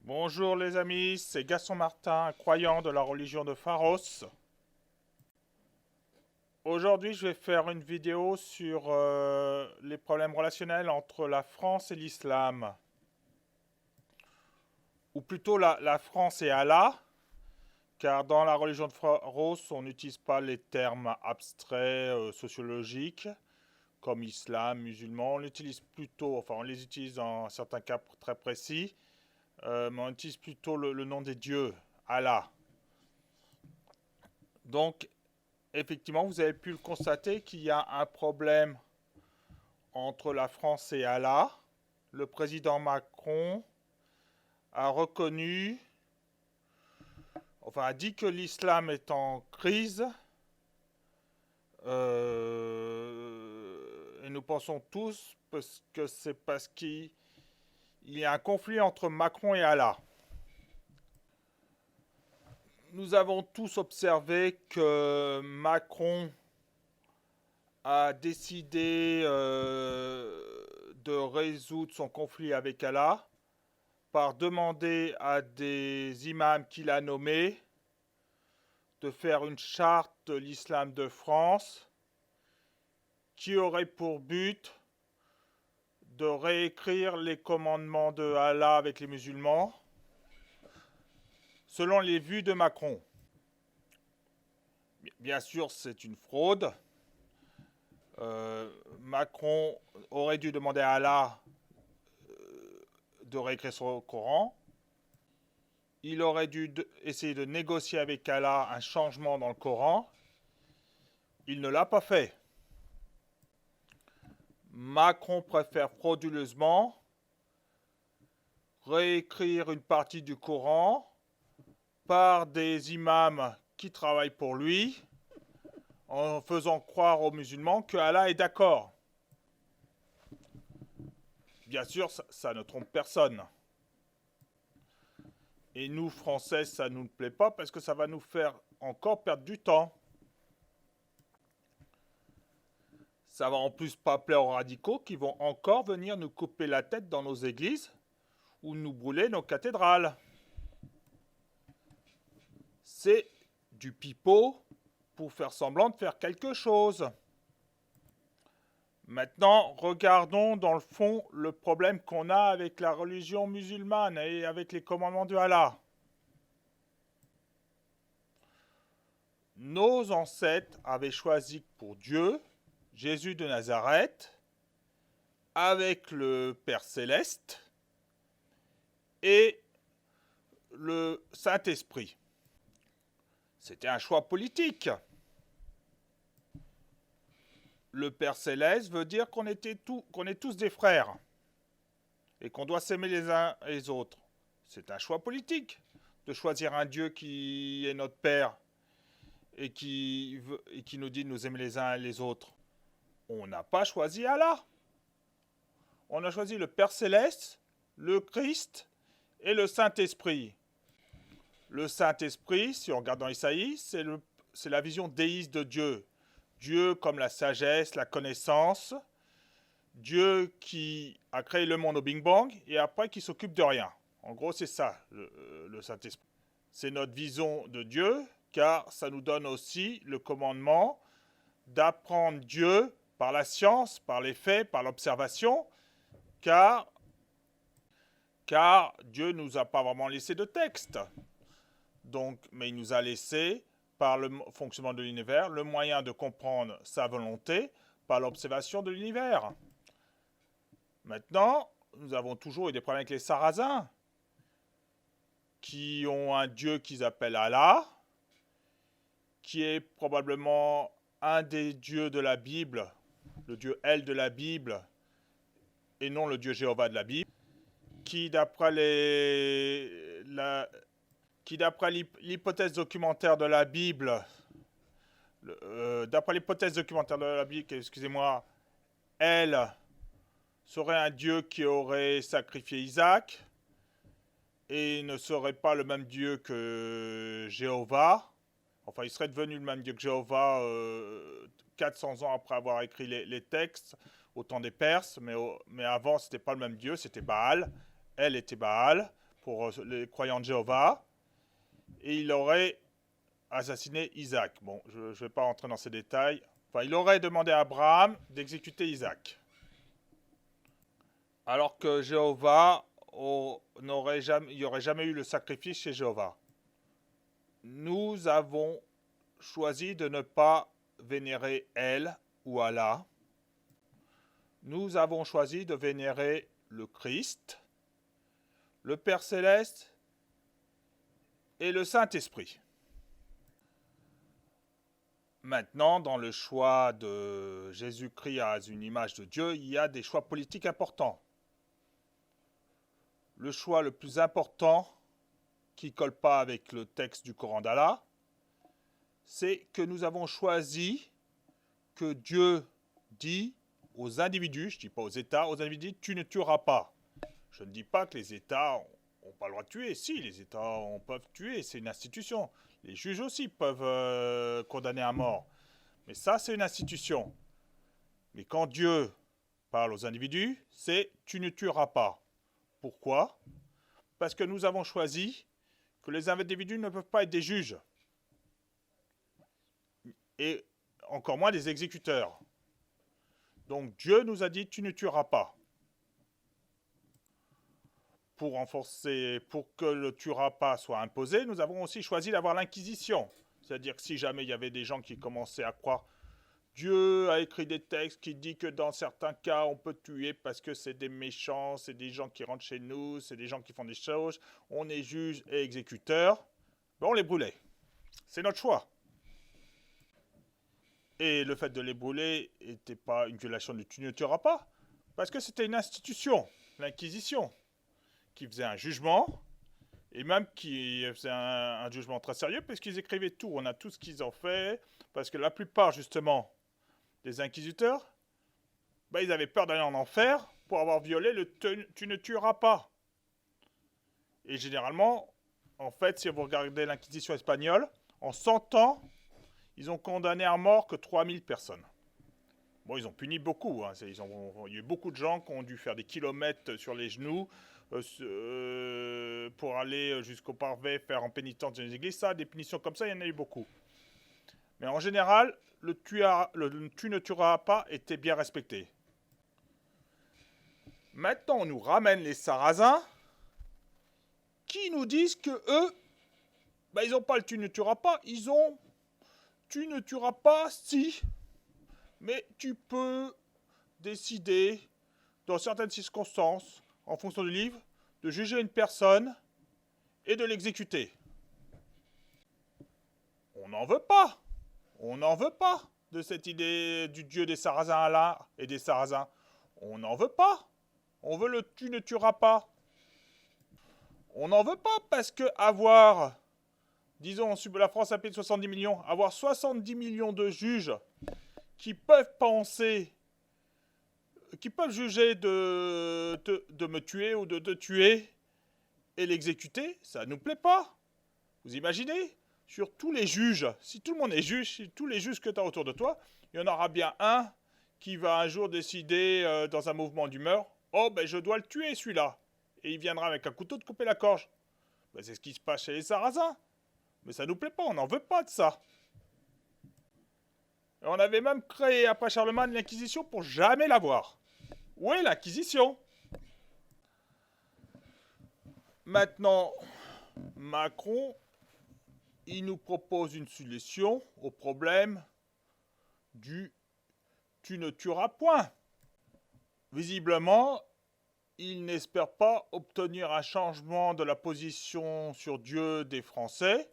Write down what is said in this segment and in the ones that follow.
Bonjour les amis, c'est Gaston Martin, croyant de la religion de Pharos. Aujourd'hui, je vais faire une vidéo sur les problèmes relationnels entre la France et l'islam. Ou plutôt la France et Allah, car dans la religion de Pharos, on n'utilise pas les termes abstraits sociologiques, comme islam, musulman. On l'utilise plutôt, enfin on les utilise dans certains cas très précis, mais on utilise plutôt le nom des dieux, Allah. Donc, effectivement, vous avez pu le constater qu'il y a un problème entre la France et Allah. Le président Macron a reconnu, enfin a dit que l'islam est en crise. Et nous pensons tous que c'est parce qu'il y a un conflit entre Macron et Allah. Nous avons tous observé que Macron a décidé de résoudre son conflit avec Allah par demander à des imams qu'il a nommés de faire une charte de l'islam de France qui aurait pour but de réécrire les commandements de Allah avec les musulmans selon les vues de Macron. Bien sûr, c'est une fraude. Macron aurait dû demander à Allah de réécrire son Coran. Il aurait dû essayer de négocier avec Allah un changement dans le Coran. Il ne l'a pas fait. Macron préfère frauduleusement réécrire une partie du Coran par des imams qui travaillent pour lui, en faisant croire aux musulmans que Allah est d'accord. Bien sûr, ça ne trompe personne. Et nous, Français, ça ne nous plaît pas parce que ça va nous faire encore perdre du temps. Ça va en plus pas plaire aux radicaux qui vont encore venir nous couper la tête dans nos églises ou nous brûler nos cathédrales. C'est du pipeau pour faire semblant de faire quelque chose. Maintenant, regardons dans le fond le problème qu'on a avec la religion musulmane et avec les commandements de Allah. Nos ancêtres avaient choisi pour Dieu Jésus de Nazareth avec le Père Céleste et le Saint-Esprit. C'était un choix politique. Le Père Céleste veut dire qu'on est tous des frères et qu'on doit s'aimer les uns les autres. C'est un choix politique de choisir un Dieu qui est notre Père et qui nous dit de nous aimer les uns les autres. On n'a pas choisi Allah. On a choisi le Père Céleste, le Christ et le Saint-Esprit. Le Saint-Esprit, si on regarde dans Isaïe, c'est la vision déiste de Dieu. Dieu comme la sagesse, la connaissance. Dieu qui a créé le monde au Big Bang et après qui s'occupe de rien. En gros, c'est ça, le Saint-Esprit. C'est notre vision de Dieu, car ça nous donne aussi le commandement d'apprendre Dieu par la science, par les faits, par l'observation, car Dieu ne nous a pas vraiment laissé de texte. Donc, mais il nous a laissé, par le fonctionnement de l'univers, le moyen de comprendre sa volonté par l'observation de l'univers. Maintenant, nous avons toujours eu des problèmes avec les Sarrasins, qui ont un dieu qu'ils appellent Allah, qui est probablement un des dieux de la Bible, le dieu El de la Bible, et non le dieu Jéhovah de la Bible, qui d'après l'hypothèse documentaire de la Bible, excusez-moi, El serait un dieu qui aurait sacrifié Isaac et ne serait pas le même dieu que Jéhovah. Enfin, il serait devenu le même dieu que Jéhovah 400 ans après avoir écrit les textes au temps des Perses, mais avant, c'était pas le même dieu, c'était Baal. Elle était Baal, pour les croyants de Jéhovah, et il aurait assassiné Isaac. Bon, je ne vais pas rentrer dans ces détails. Enfin, il aurait demandé à Abraham d'exécuter Isaac. Alors que Jéhovah, il n'y aurait jamais eu le sacrifice chez Jéhovah. Nous avons choisi de ne pas vénérer El ou Allah. Nous avons choisi de vénérer le Christ, le Père Céleste et le Saint-Esprit. Maintenant, dans le choix de Jésus-Christ à une image de Dieu, il y a des choix politiques importants. Le choix le plus important, qui ne colle pas avec le texte du Coran d'Allah, c'est que nous avons choisi que Dieu dit aux individus, je ne dis pas aux États, aux individus, tu ne tueras pas. Je ne dis pas que les États n'ont pas le droit de tuer. Si, les États peuvent tuer, c'est une institution. Les juges aussi peuvent condamner à mort. Mais ça, c'est une institution. Mais quand Dieu parle aux individus, c'est tu ne tueras pas. Pourquoi? Parce que nous avons choisi que les individus ne peuvent pas être des juges. Et encore moins des exécuteurs. Donc Dieu nous a dit tu ne tueras pas. Pour renforcer, pour que le tueras pas soit imposé, nous avons aussi choisi d'avoir l'Inquisition. C'est-à-dire que si jamais il y avait des gens qui commençaient à croire Dieu a écrit des textes qui disent que dans certains cas on peut tuer parce que c'est des méchants, c'est des gens qui rentrent chez nous, c'est des gens qui font des choses, on est juge et exécuteur, ben on les brûlait. C'est notre choix. Et le fait de les brûler n'était pas une violation du tu ne tueras pas, parce que c'était une institution, l'Inquisition, qui faisait un jugement, et même qui faisait un jugement très sérieux, parce qu'ils écrivaient tout, on a tout ce qu'ils ont fait, parce que la plupart, justement, des inquisiteurs, ben, ils avaient peur d'aller en enfer pour avoir violé le tu ne tueras pas. Et généralement, en fait, si vous regardez l'Inquisition espagnole, en 100 ans, ils ont condamné à mort que 3000 personnes. Bon, ils ont puni beaucoup. Hein. Il y a eu beaucoup de gens qui ont dû faire des kilomètres sur les genoux pour aller jusqu'au parvis, faire en pénitence dans les églises. Ça, des punitions comme ça, il y en a eu beaucoup. Mais en général, le tu ne tueras pas était bien respecté. Maintenant, on nous ramène les Sarrasins qui nous disent que eux, ben, ils n'ont pas le tu ne tueras pas, ils ont tu ne tueras pas si, mais tu peux décider, dans certaines circonstances, en fonction du livre, de juger une personne et de l'exécuter. On n'en veut pas. On n'en veut pas de cette idée du dieu des Sarrasins là et des Sarrasins. On n'en veut pas. On veut le tu ne tueras pas. On n'en veut pas parce que avoir, disons, la France a payé 70 millions, avoir 70 millions de juges qui peuvent penser, qui peuvent juger de me tuer ou de te tuer et l'exécuter, ça ne nous plaît pas. Vous imaginez? Sur tous les juges, si tout le monde est juge, si tous les juges que tu as autour de toi, il y en aura bien un qui va un jour décider dans un mouvement d'humeur, oh ben je dois le tuer celui-là. Et il viendra avec un couteau de couper la gorge. Ben, c'est ce qui se passe chez les Sarrasins. Mais ça nous plaît pas, on n'en veut pas de ça. Et on avait même créé après Charlemagne l'Inquisition pour jamais l'avoir. Où est l'Inquisition? Maintenant, Macron, il nous propose une solution au problème du tu ne tueras point. Visiblement, il n'espère pas obtenir un changement de la position sur Dieu des Français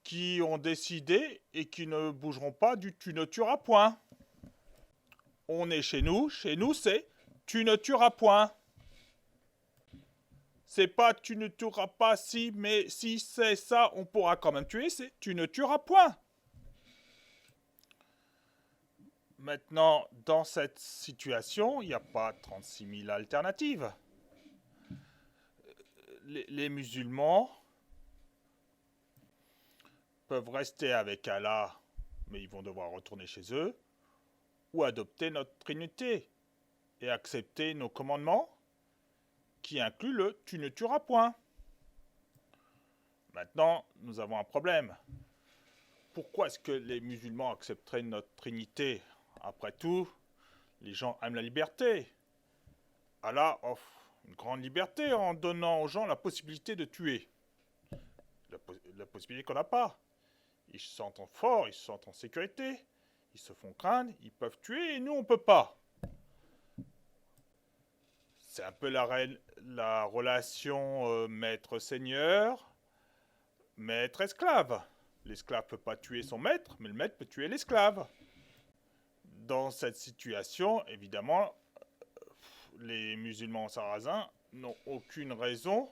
qui ont décidé et qui ne bougeront pas du tu ne tueras point. On est chez nous c'est tu ne tueras point. C'est pas tu ne tueras pas si, mais si c'est ça, on pourra quand même tuer, c'est tu ne tueras point. Maintenant, dans cette situation, il n'y a pas 36 000 alternatives. Les musulmans peuvent rester avec Allah, mais ils vont devoir retourner chez eux, ou adopter notre Trinité et accepter nos commandements, qui inclut le « tu ne tueras point ». Maintenant, nous avons un problème. Pourquoi est-ce que les musulmans accepteraient notre trinité? Après tout, les gens aiment la liberté. Allah offre une grande liberté en donnant aux gens la possibilité de tuer. La possibilité qu'on n'a pas. Ils se sentent forts, ils se sentent en sécurité, ils se font craindre, ils peuvent tuer et nous on ne peut pas. C'est un peu la relation maître-seigneur, maître-esclave. L'esclave ne peut pas tuer son maître, mais le maître peut tuer l'esclave. Dans cette situation, évidemment, les musulmans sarrasins n'ont aucune raison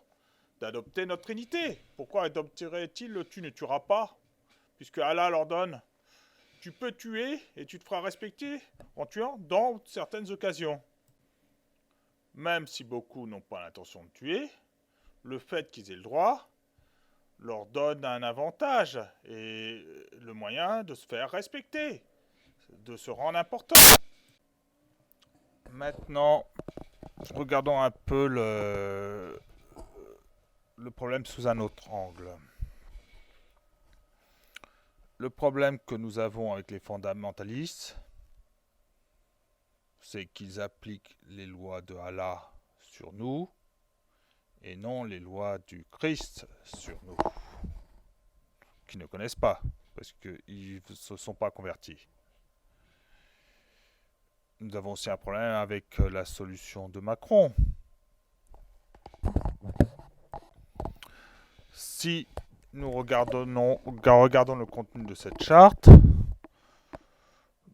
d'adopter notre trinité. Pourquoi adopteraient-ils le « tu ne tueras pas » puisque Allah leur donne « tu peux tuer et tu te feras respecter en tuant dans certaines occasions ». Même si beaucoup n'ont pas l'intention de tuer, le fait qu'ils aient le droit leur donne un avantage et le moyen de se faire respecter, de se rendre important. Maintenant, regardons un peu le problème sous un autre angle. Le problème que nous avons avec les fondamentalistes, c'est qu'ils appliquent les lois de Allah sur nous et non les lois du Christ sur nous, qu'ils ne connaissent pas, parce qu'ils ne se sont pas convertis. Nous avons aussi un problème avec la solution de Macron. Si nous regardons le contenu de cette charte,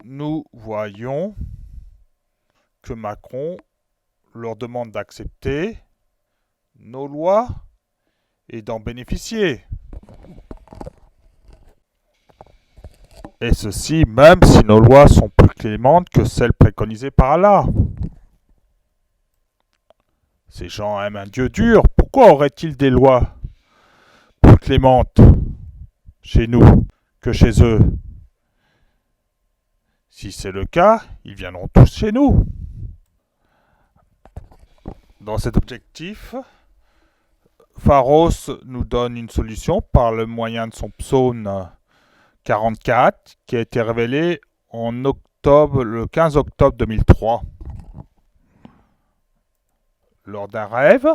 nous voyons que Macron leur demande d'accepter nos lois et d'en bénéficier. Et ceci même si nos lois sont plus clémentes que celles préconisées par Allah. Ces gens aiment un Dieu dur. Pourquoi auraient-ils des lois plus clémentes chez nous que chez eux? Si c'est le cas, ils viendront tous chez nous. Dans cet objectif, Pharos nous donne une solution par le moyen de son psaume 44 qui a été révélé le 15 octobre 2003. Lors d'un rêve,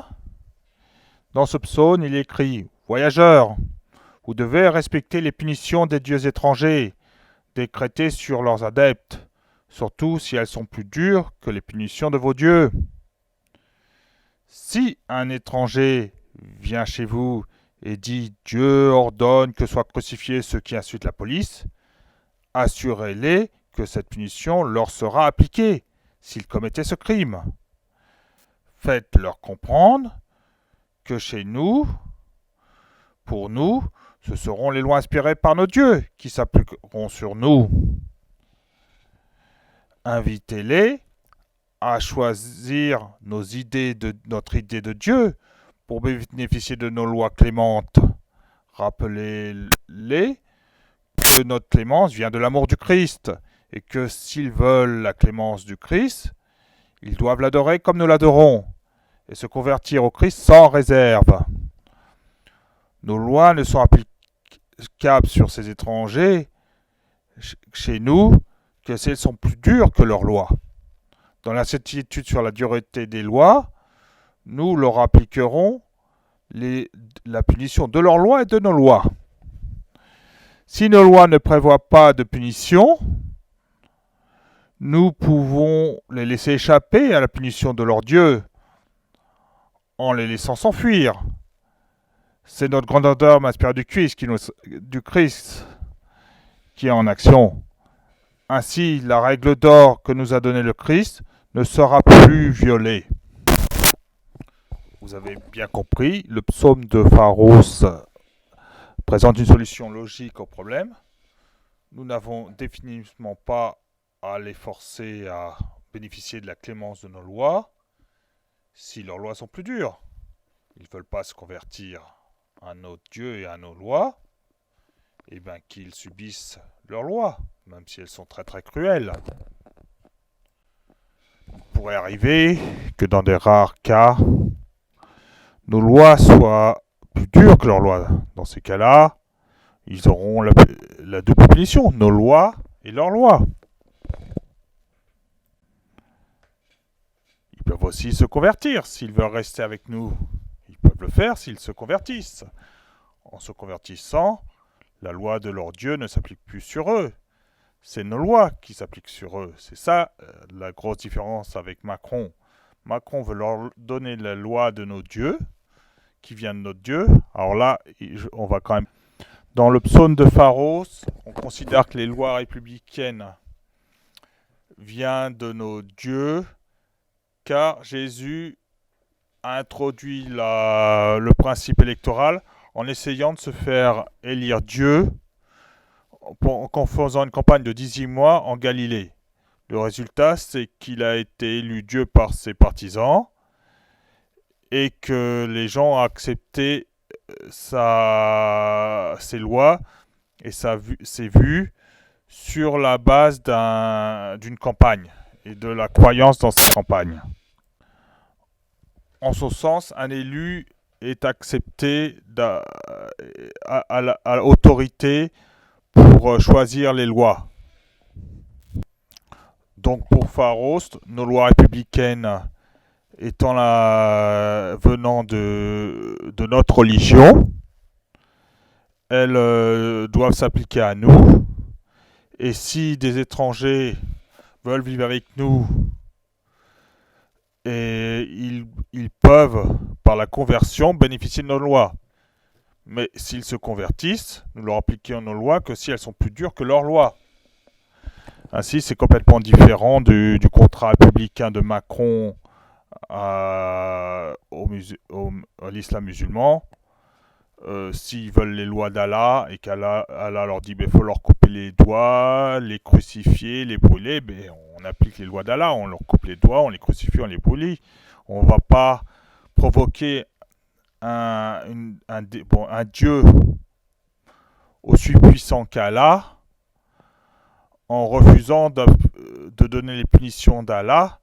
dans ce psaume, il écrit « Voyageurs, vous devez respecter les punitions des dieux étrangers décrétées sur leurs adeptes, surtout si elles sont plus dures que les punitions de vos dieux. Si un étranger vient chez vous et dit « Dieu ordonne que soient crucifiés ceux qui insultent la police », assurez-les que cette punition leur sera appliquée s'ils commettaient ce crime. Faites-leur comprendre que chez nous, pour nous, ce seront les lois inspirées par nos dieux qui s'appliqueront sur nous. Invitez-les à choisir notre idée de Dieu pour bénéficier de nos lois clémentes. Rappelez-les que notre clémence vient de l'amour du Christ et que s'ils veulent la clémence du Christ, ils doivent l'adorer comme nous l'adorons et se convertir au Christ sans réserve. Nos lois ne sont applicables sur ces étrangers chez nous que si elles sont plus dures que leurs lois. Dans l'incertitude sur la dureté des lois, nous leur appliquerons la punition de leurs lois et de nos lois. Si nos lois ne prévoient pas de punition, nous pouvons les laisser échapper à la punition de leur Dieu en les laissant s'enfuir. C'est notre grandeur inspirée du Christ qui est en action. Ainsi, la règle d'or que nous a donnée le Christ ne sera plus violée. Vous avez bien compris, le psaume de Pharos présente une solution logique au problème. Nous n'avons définitivement pas à les forcer à bénéficier de la clémence de nos lois si leurs lois sont plus dures. Ils ne veulent pas se convertir à notre Dieu et à nos lois, et bien qu'ils subissent leurs lois, même si elles sont très très cruelles. Il pourrait arriver que dans des rares cas, nos lois soient plus dures que leurs lois. Dans ces cas-là, ils auront la double punition, nos lois et leurs lois. Ils peuvent aussi se convertir s'ils veulent rester avec nous. Ils peuvent le faire s'ils se convertissent. En se convertissant, la loi de leur Dieu ne s'applique plus sur eux. C'est nos lois qui s'appliquent sur eux. C'est ça la grosse différence avec Macron. Macron veut leur donner la loi de nos dieux, qui vient de notre Dieu. Alors là, on va quand même... Dans le psaume de Pharos, on considère que les lois républicaines viennent de nos dieux, car Jésus a introduit le principe électoral en essayant de se faire élire Dieu en faisant une campagne de 18 mois en Galilée. Le résultat, c'est qu'il a été élu Dieu par ses partisans et que les gens ont accepté ses lois et ses vues sur la base d'une campagne et de la croyance dans sa campagne. En ce sens, un élu est accepté à l'autorité pour choisir les lois. Donc pour Pharos, nos lois républicaines étant venant de notre religion, elles doivent s'appliquer à nous. Et si des étrangers veulent vivre avec nous, et ils peuvent, par la conversion, bénéficier de nos lois. Mais s'ils se convertissent, nous leur appliquons nos lois que si elles sont plus dures que leurs lois. Ainsi, c'est complètement différent du contrat républicain de Macron à l'islam musulman. S'ils veulent les lois d'Allah et qu'Allah leur dit qu'il faut leur couper les doigts, les crucifier, les brûler, on applique les lois d'Allah, on leur coupe les doigts, on les crucifie, on les brûle. On ne va pas provoquer un Dieu aussi puissant qu'Allah en refusant de donner les punitions d'Allah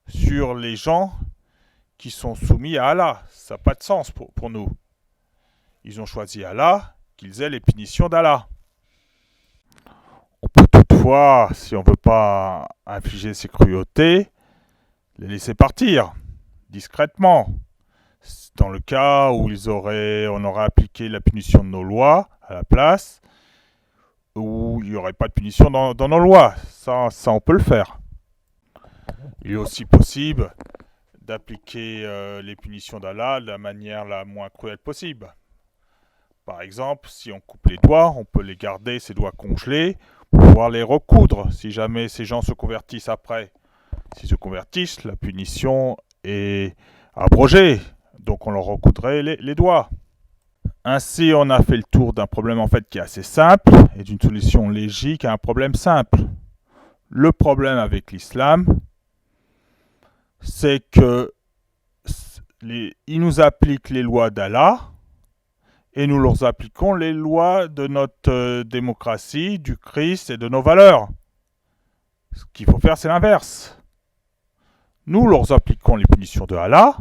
sur les gens qui sont soumis à Allah. Ça n'a pas de sens pour nous. Ils ont choisi Allah, qu'ils aient les punitions d'Allah. On peut toutefois, si on ne veut pas infliger ces cruautés, les laisser partir, discrètement. Dans le cas où on aurait appliqué la punition de nos lois à la place, où il n'y aurait pas de punition dans nos lois. Ça, on peut le faire. Il est aussi possible d'appliquer les punitions d'Allah de la manière la moins cruelle possible. Par exemple, si on coupe les doigts, on peut les garder, ces doigts congelés, pour pouvoir les recoudre si jamais ces gens se convertissent après. S'ils se convertissent, la punition est abrogée, donc on leur recoudrait les doigts. Ainsi, on a fait le tour d'un problème en fait qui est assez simple et d'une solution logique à un problème simple. Le problème avec l'islam, c'est que il nous applique les lois d'Allah et nous leur appliquons les lois de notre démocratie, du Christ et de nos valeurs. Ce qu'il faut faire, c'est l'inverse. Nous leur appliquons les punitions de Allah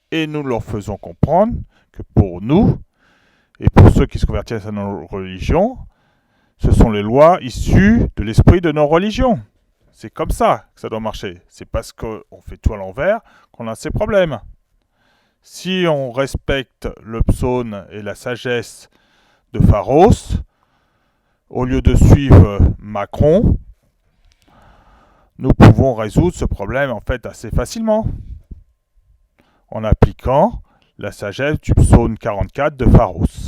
et nous leur faisons comprendre que pour nous et pour ceux qui se convertissent à nos religions, ce sont les lois issues de l'esprit de nos religions. C'est comme ça que ça doit marcher. C'est parce qu'on fait tout à l'envers qu'on a ces problèmes. Si on respecte le psaume et la sagesse de Pharos, au lieu de suivre Macron, nous pouvons résoudre ce problème en fait assez facilement en appliquant la sagesse du psaume 44 de Pharos.